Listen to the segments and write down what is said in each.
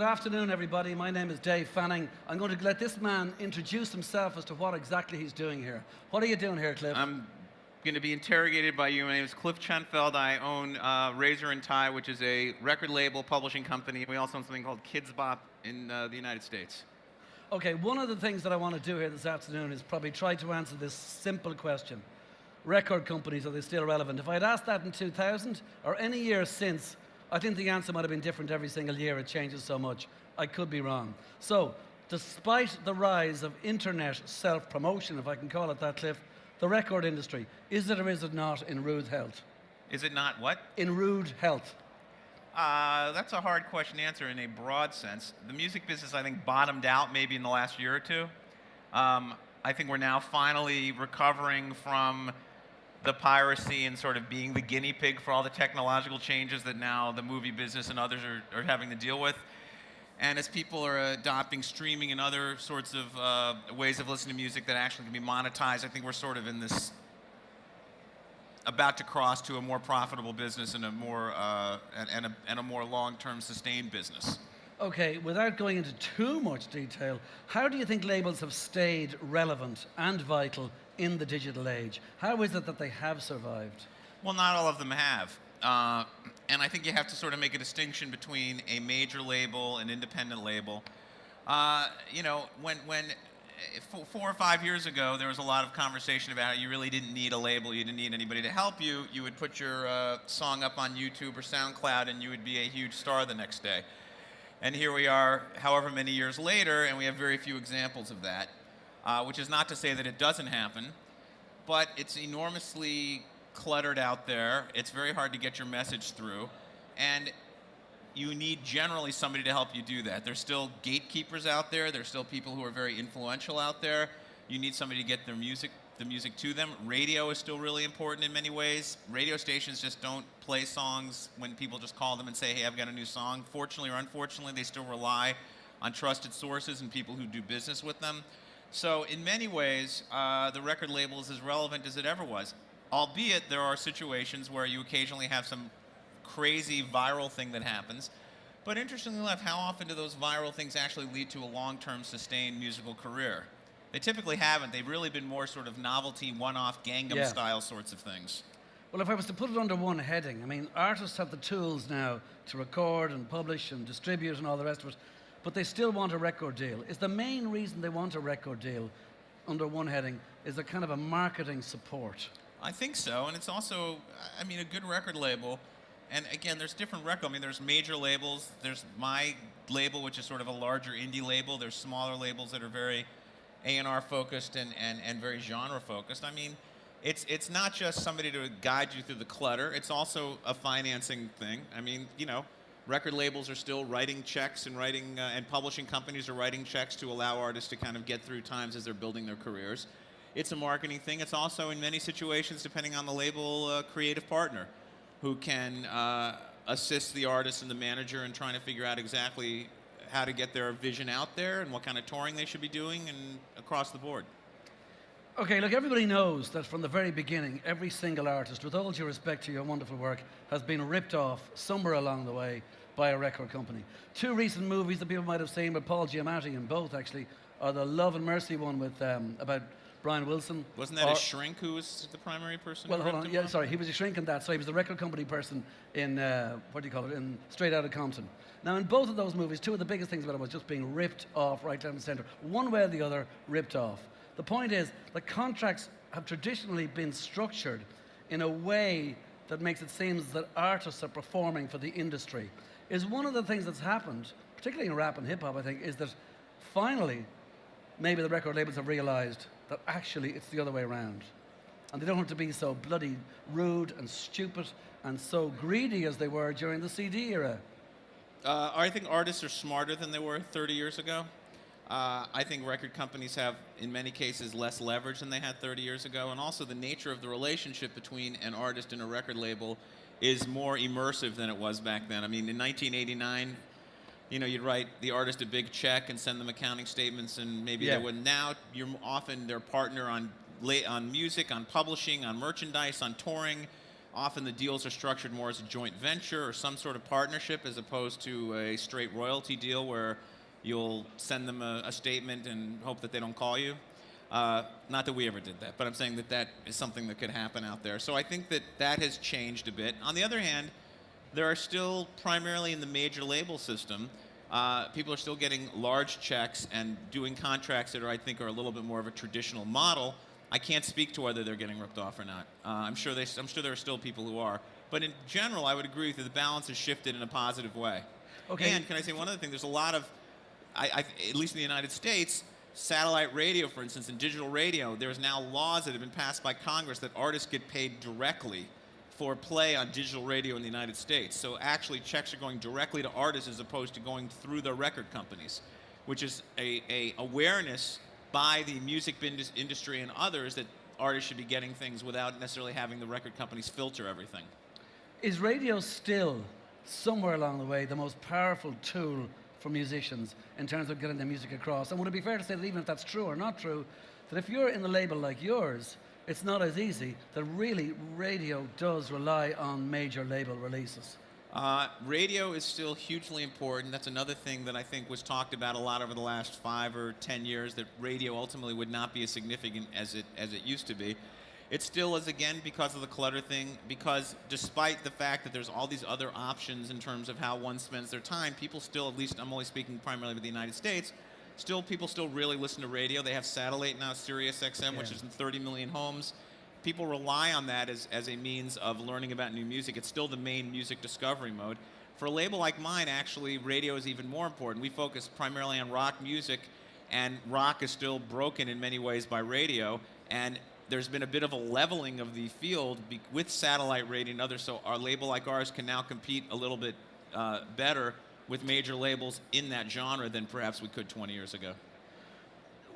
afternoon, everybody. My name is Dave Fanning. I'm going to let this man introduce himself as to what exactly he's doing here. What are you doing here, Cliff? I'm going to be interrogated by you. My name is Cliff Chenfeld. I own Razor and Tie, which is a record label publishing company. We also own something called Kids Bop in the United States. Okay, one of the things that I want to do here this afternoon is probably try to answer this simple question. Record companies, are they still relevant? If I had asked that in 2000 or any year since, I think the answer might have been different every single year. It changes so much. I could be wrong. So, despite the rise of internet self-promotion, if I can call it that, Cliff, the record industry, is it or is it not in rude health? Is it not what? In rude health. That's a hard question to answer in a broad sense. The music business, I think, bottomed out maybe in the last year or two. I think we're now finally recovering from the piracy and sort of being the guinea pig for all the technological changes that now the movie business and others are having to deal with. And as people are adopting streaming and other sorts of ways of listening to music that actually can be monetized, I think we're sort of in this about to cross to a more profitable business and a more and a more long-term sustained business. Okay, without going into too much detail, how do you think labels have stayed relevant and vital in the digital age? How is it that they have survived? Well, not all of them have. And I think you have to sort of make a distinction between a major label and independent label. You know, when 4 or 5 years ago, there was a lot of conversation about how you really didn't need a label, you didn't need anybody to help you. You would put your song up on YouTube or SoundCloud and you would be a huge star the next day. And here we are, however many years later, and we have very few examples of that, which is not to say that it doesn't happen, but it's enormously cluttered out there. It's very hard to get your message through, and you need generally somebody to help you do that. There's still gatekeepers out there. There's still people who are very influential out there. You need somebody to get the music to them. Radio is still really important in many ways. Radio stations just don't play songs when people just call them and say, hey, I've got a new song. Fortunately or unfortunately, they still rely on trusted sources and people who do business with them. So in many ways, the record label is as relevant as it ever was, albeit there are situations where you occasionally have some crazy viral thing that happens. But interestingly enough, how often do those viral things actually lead to a long-term sustained musical career? They typically haven't. They've really been more sort of novelty, one-off, Gangnam-style sorts of things. Well, if I was to put it under one heading, I mean, artists have the tools now to record and publish and distribute and all the rest of it, but they still want a record deal. Is the main reason they want a record deal under one heading is a kind of a marketing support? I think so, and it's also, I mean, a good record label, and again, there's different record, I mean, there's major labels, there's my label, which is sort of a larger indie label, there's smaller labels that are very A&R focused and very genre focused. I mean, it's not just somebody to guide you through the clutter, it's also a financing thing. I mean, you know, record labels are still writing checks and and publishing companies are writing checks to allow artists to kind of get through times as they're building their careers. It's a marketing thing. It's also, in many situations, depending on the label, creative partner who can assist the artist and the manager in trying to figure out exactly how to get their vision out there and what kind of touring they should be doing and across the board. Okay, look, everybody knows that from the very beginning, every single artist, with all due respect to your wonderful work, has been ripped off somewhere along the way by a record company. 2 recent movies that people might have seen with Paul Giamatti in both, actually, are the Love and Mercy one with about Brian Wilson. Wasn't that a shrink who was the primary person? Well, hold on. Yeah, sorry, he was a shrink in that. So he was the record company person in, what do you call it, in Straight Outta Compton. Now, in both of those movies, 2 of the biggest things about it was just being ripped off right down the center. One way or the other, ripped off. The point is, the contracts have traditionally been structured in a way that makes it seem that artists are performing for the industry. Is one of the things that's happened, particularly in rap and hip-hop, I think, is that finally, maybe the record labels have realized that actually it's the other way around. And they don't have to be so bloody rude and stupid and so greedy as they were during the CD era. I think artists are smarter than they were 30 years ago. I think record companies have, in many cases, less leverage than they had 30 years ago. And also the nature of the relationship between an artist and a record label is more immersive than it was back then. I mean, in 1989, you know, you'd write the artist a big check and send them accounting statements, and maybe they would. Now, you're often their partner on music, on publishing, on merchandise, on touring, often the deals are structured more as a joint venture or some sort of partnership as opposed to a straight royalty deal where you'll send them a statement and hope that they don't call you. Not that we ever did that, but I'm saying that that is something that could happen out there. So I think that that has changed a bit. On the other hand, there are still, primarily in the major label system, people are still getting large checks and doing contracts that I think are a little bit more of a traditional model. I can't speak to whether they're getting ripped off or not. I'm sure there are still people who are. But in general, I would agree with you, the balance has shifted in a positive way. Okay. And can I say one other thing? There's a lot of, at least in the United States, satellite radio, for instance, and digital radio, there's now laws that have been passed by Congress that artists get paid directly for play on digital radio in the United States. So actually checks are going directly to artists as opposed to going through their record companies, which is a awareness by the music industry and others that artists should be getting things without necessarily having the record companies filter everything. Is radio still, somewhere along the way, the most powerful tool for musicians in terms of getting their music across? And would it be fair to say that even if that's true or not true, that if you're in a label like yours, it's not as easy, that really radio does rely on major label releases? Radio is still hugely important. That's another thing that I think was talked about a lot over the last 5 or 10 years, that radio ultimately would not be as significant as it used to be. It still is, again, because of the clutter thing, because despite the fact that there's all these other options in terms of how one spends their time, people still, at least I'm only speaking primarily with the United States, people still really listen to radio. They have satellite now, Sirius XM, which is in 30 million homes. People rely on that as a means of learning about new music. It's still the main music discovery mode. For a label like mine, actually, radio is even more important. We focus primarily on rock music, and rock is still broken in many ways by radio, and there's been a bit of a leveling of the field with satellite radio and others, so our label like ours can now compete a little bit better with major labels in that genre than perhaps we could 20 years ago.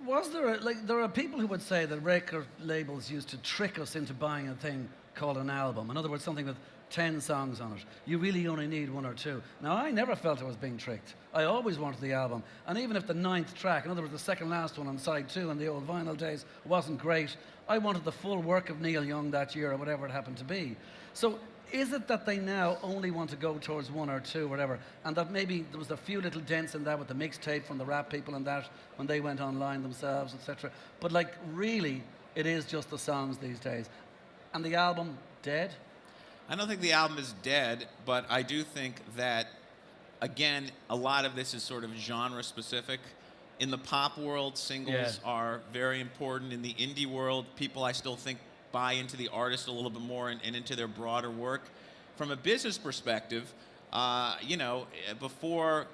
Was there, there are people who would say that record labels used to trick us into buying a thing called an album. In other words, something with 10 songs on it. You really only need 1 or 2. Now, I never felt I was being tricked. I always wanted the album. And even if the 9th track, in other words, the second last one on side 2 in the old vinyl days, wasn't great, I wanted the full work of Neil Young that year or whatever it happened to be. So is it that they now only want to go towards 1 or 2, whatever, and that maybe there was a few little dents in that with the mixtape from the rap people and that when they went online themselves, etc. But really, it is just the songs these days. And the album, dead? I don't think the album is dead, but I do think that, again, a lot of this is sort of genre specific. In the pop world, singles are very important. In the indie world, people I still think buy into the artist a little bit more and into their broader work. From a business perspective, before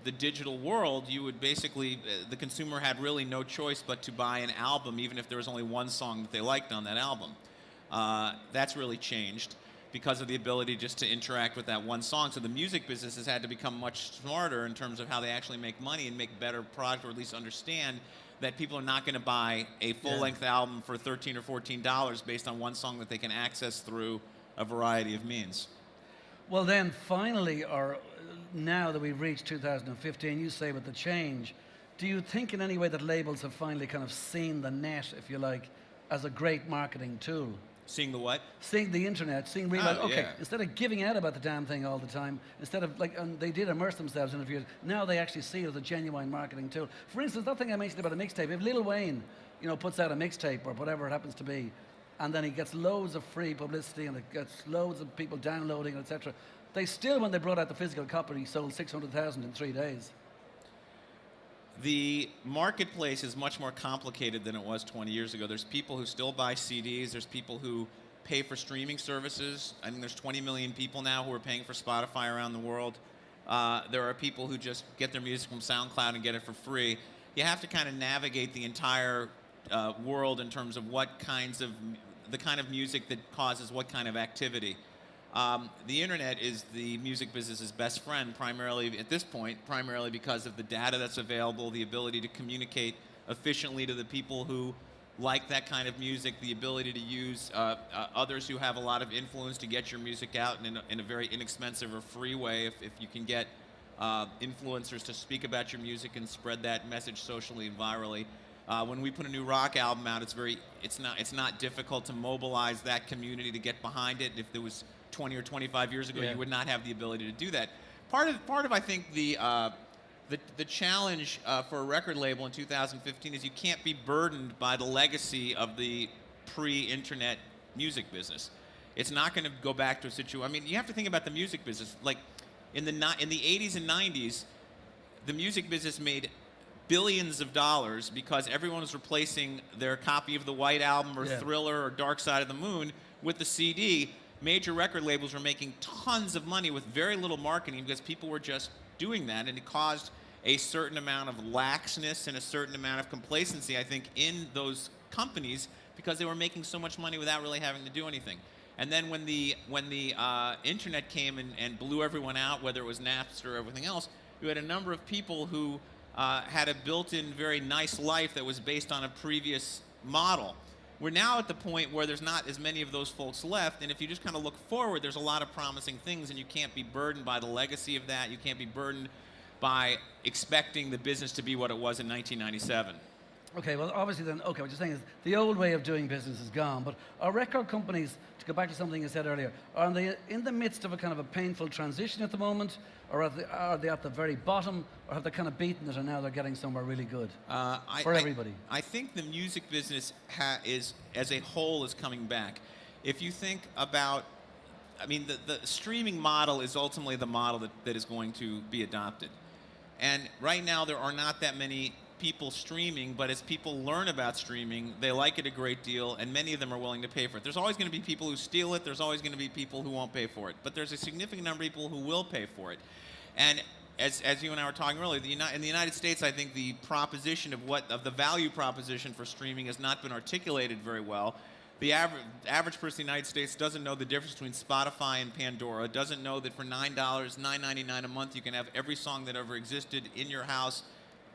the digital world, you would basically, the consumer had really no choice but to buy an album, even if there was only one song that they liked on that album. That's really changed because of the ability just to interact with that one song. So the music business has had to become much smarter in terms of how they actually make money and make better product, or at least understand that people are not going to buy a full-length album for $13 or $14 based on one song that they can access through a variety of means. Well then, finally, or now that we've reached 2015, you say with the change, do you think in any way that labels have finally kind of seen the net, if you like, as a great marketing tool? Seeing the what? Seeing the internet, instead of giving out about the damn thing all the time, instead of and they did immerse themselves in it, now they actually see it as a genuine marketing tool. For instance, that thing I mentioned about a mixtape, if Lil Wayne, puts out a mixtape or whatever it happens to be, and then he gets loads of free publicity and it gets loads of people downloading, etc., they still, when they brought out the physical copy, sold 600,000 in 3 days. The marketplace is much more complicated than it was 20 years ago. There's people who still buy CDs. There's people who pay for streaming services. I think there's 20 million people now who are paying for Spotify around the world. There are people who just get their music from SoundCloud and get it for free. You have to kind of navigate the entire world in terms of the kind of music that causes what kind of activity. The internet is the music business's best friend, primarily at this point, primarily because of the data that's available, the ability to communicate efficiently to the people who like that kind of music, the ability to use others who have a lot of influence to get your music out in a very inexpensive or free way if you can get influencers to speak about your music and spread that message socially and virally. When we put a new rock album out, it's not difficult to mobilize that community to get behind it. If there was 20 or 25 years ago, Yeah. you would not have the ability to do that. Part of I think the challenge for a record label in 2015 is you can't be burdened by the legacy of the pre-internet music business. It's not going to go back to a situation. I mean, you have to think about the music business. Like in the 80s and 90s, the music business made billions of dollars because everyone was replacing their copy of the White Album or Yeah. Thriller or Dark Side of the Moon with the CD. Major record labels were making tons of money with very little marketing because people were just doing that, and it caused a certain amount of laxness and a certain amount of complacency, I think, in those companies because they were making so much money without really having to do anything. And then when the internet came and blew everyone out, whether it was Napster or everything else, you had a number of people who had a built-in very nice life that was based on a previous model. We're now at the point where there's not as many of those folks left, and if you just kind of look forward, there's a lot of promising things, and you can't be burdened by the legacy of that. You can't be burdened by expecting the business to be what it was in 1997. Okay, well, obviously then, okay, what you're saying is the old way of doing business is gone, but are record companies, to go back to something you said earlier, are they in the midst of a kind of a painful transition at the moment, or are they at the very bottom, or have they kind of beaten it and now they're getting somewhere really good for everybody? I think the music business is, as a whole, is coming back. If you think about, I mean, the streaming model is ultimately the model that is going to be adopted. And right now there are not that many people streaming, but as people learn about streaming, they like it a great deal, and many of them are willing to pay for it. There's always going to be people who steal it. There's always going to be people who won't pay for it. But there's a significant number of people who will pay for it. And as you and I were talking earlier, in the United States, I think the proposition of the value proposition for streaming has not been articulated very well. The average person in the United States doesn't know the difference between Spotify and Pandora, doesn't know that for $9.99 a month, you can have every song that ever existed in your house,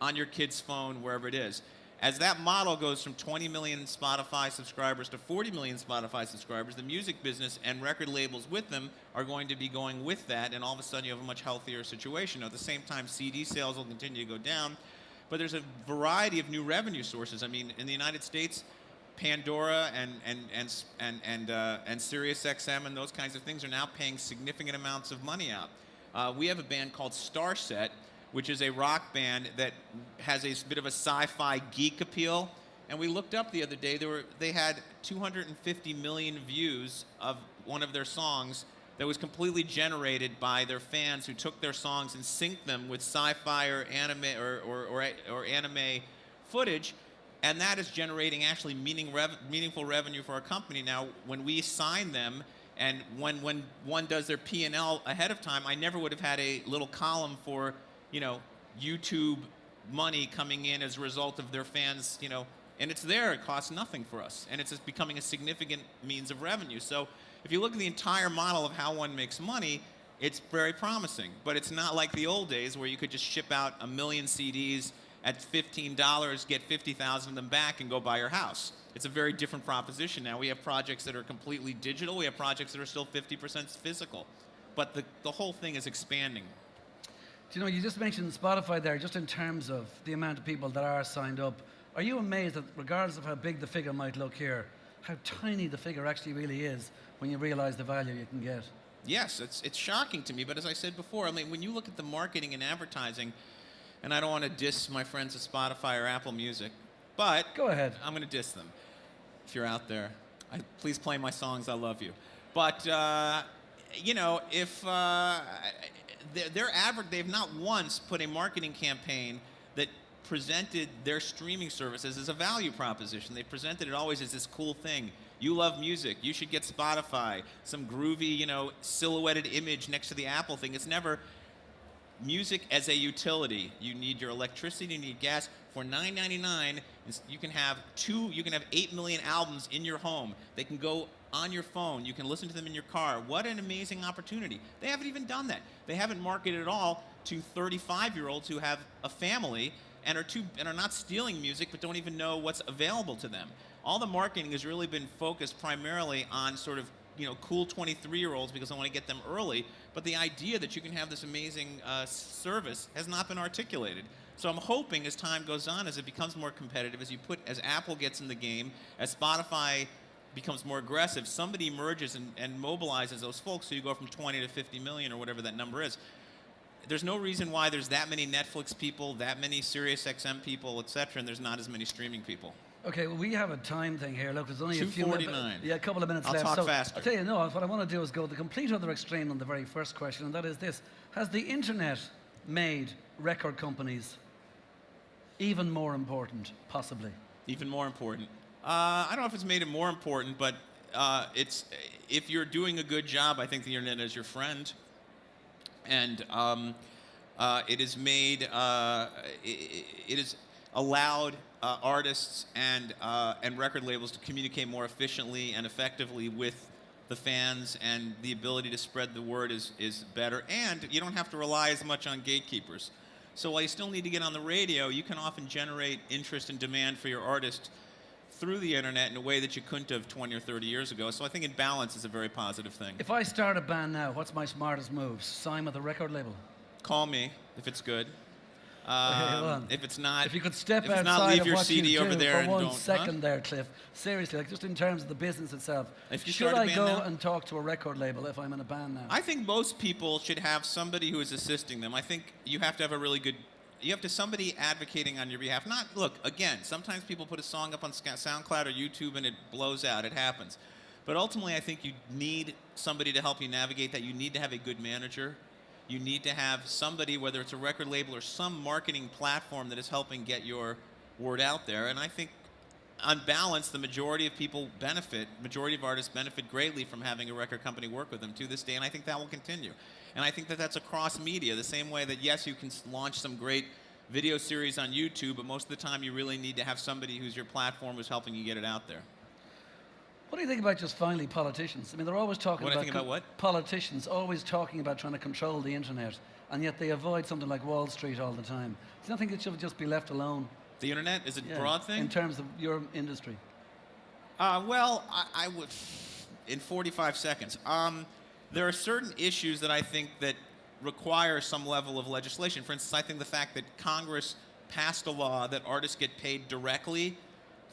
on your kid's phone, wherever it is. As that model goes from 20 million Spotify subscribers to 40 million Spotify subscribers, the music business and record labels with them are going to be going with that, and all of a sudden you have a much healthier situation. Now, at the same time, CD sales will continue to go down, but there's a variety of new revenue sources. I mean, in the United States, Pandora and Sirius XM and those kinds of things are now paying significant amounts of money out. We have a band called Starset, which is a rock band that has a bit of a sci-fi geek appeal. And we looked up the other day, they had 250 million views of one of their songs that was completely generated by their fans who took their songs and synced them with sci-fi or anime or anime footage. And that is generating actually meaningful revenue for our company. Now, when we sign them, and when one does their P&L ahead of time, I never would have had a little column for, YouTube money coming in as a result of their fans, and it's there. It costs nothing for us, and it's just becoming a significant means of revenue. So if you look at the entire model of how one makes money, it's very promising. But it's not like the old days where you could just ship out 1 million CDs at $15, get 50,000 of them back, and go buy your house. It's a very different proposition now. We have projects that are completely digital. We have projects that are still 50% physical. But the whole thing is expanding. Do you just mentioned Spotify there, just in terms of the amount of people that are signed up. Are you amazed that regardless of how big the figure might look here, how tiny the figure actually really is when you realize the value you can get? Yes, it's shocking to me, but as I said before, I mean, when you look at the marketing and advertising, and I don't want to diss my friends at Spotify or Apple Music, but Go ahead. I'm going to diss them. If you're out there, please play my songs. I love you. But if they've not once put a marketing campaign that presented their streaming services as a value proposition. They presented it always as this cool thing. You love music. You should get Spotify. Some groovy, silhouetted image next to the Apple thing. It's never music as a utility. You need your electricity. You need gas. For $9.99, you can have 8 million albums in your home. They can go on your phone. You can listen to them in your car. What an amazing opportunity. They haven't even done that. They haven't marketed at all to 35-year-olds who have a family and are not stealing music but don't even know what's available to them. All the marketing has really been focused primarily on sort of cool 23-year-olds because I want to get them early, but the idea that you can have this amazing service has not been articulated. So I'm hoping as time goes on, as it becomes more competitive, as Apple gets in the game, as Spotify becomes more aggressive, somebody emerges and mobilizes those folks, so you go from 20 to 50 million or whatever that number is. There's no reason why there's that many Netflix people, that many Sirius XM people, et cetera, and there's not as many streaming people. Okay, well, we have a time thing here. Look, there's only a few 2:49. Yeah, a couple of minutes I'll left. talk so faster. I'll tell you, no, what I want to do is go the complete other extreme on the very first question, and that is this. Has the internet made record companies even more important, possibly? Even more important. I don't know if it's made it more important, but if you're doing a good job, I think the internet is your friend. And it has made, it has allowed artists and record labels to communicate more efficiently and effectively with the fans, and the ability to spread the word is better. And you don't have to rely as much on gatekeepers. So while you still need to get on the radio, you can often generate interest and demand for your artist through the internet in a way that you couldn't have 20 or 30 years ago. So I think in balance is a very positive thing. If I start a band now, what's my smartest move? Sign with a record label? Call me if it's good. Hold on. If it's not, If you could step if it's outside not, leave of your what CD you do over there for and one don't. second there, Cliff. Seriously, like just in terms of the business itself. If you Should start a I band go now? and talk to a record label if I'm in a band now? I think most people should have somebody who is assisting them. I think you have to have a really good. You have to somebody advocating on your behalf. Not look again. Sometimes people put a song up on SoundCloud or YouTube and it blows out. It happens. But ultimately, I think you need somebody to help you navigate that. You need to have a good manager. You need to have somebody, whether it's a record label or some marketing platform that is helping get your word out there. And I think, on balance, the majority of people benefit, majority of artists benefit greatly from having a record company work with them to this day, and I think that will continue. And I think that that's across media, the same way that, yes, you can launch some great video series on YouTube, but most of the time you really need to have somebody who's your platform who's helping you get it out there. What do you think about just finally politicians? I mean, they're always talking What do about... I think about what? Politicians always talking about trying to control the internet, and yet they avoid something like Wall Street all the time. Do you not think it should just be left alone? The internet is a broad thing? In terms of your industry. Well, I would, in 45 seconds. There are certain issues that I think that require some level of legislation. For instance, I think the fact that Congress passed a law that artists get paid directly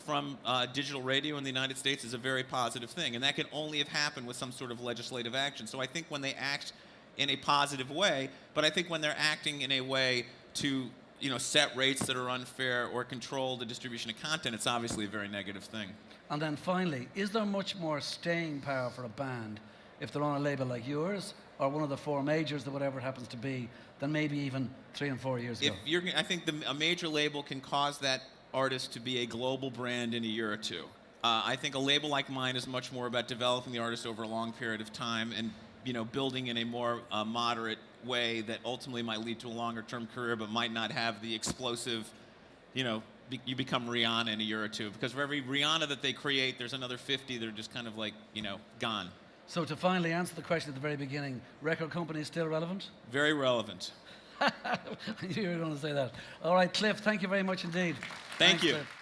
from digital radio in the United States is a very positive thing, and that can only have happened with some sort of legislative action. So I think when they act in a positive way, but I think when they're acting in a way to set rates that are unfair or control the distribution of content, it's obviously a very negative thing. And then finally, is there much more staying power for a band if they're on a label like yours or one of the four majors or whatever it happens to be than maybe even 3 and 4 years ago? I think a major label can cause that artist to be a global brand in a year or two. I think a label like mine is much more about developing the artist over a long period of time and building in a more moderate way that ultimately might lead to a longer-term career, but might not have the explosive, you become Rihanna in a year or two. Because for every Rihanna that they create, there's another 50 that are just kind of like, gone. So to finally answer the question at the very beginning, record companies still relevant? Very relevant. I knew you were going to say that. All right, Cliff, thank you very much indeed. Thank Thanks, you. Cliff.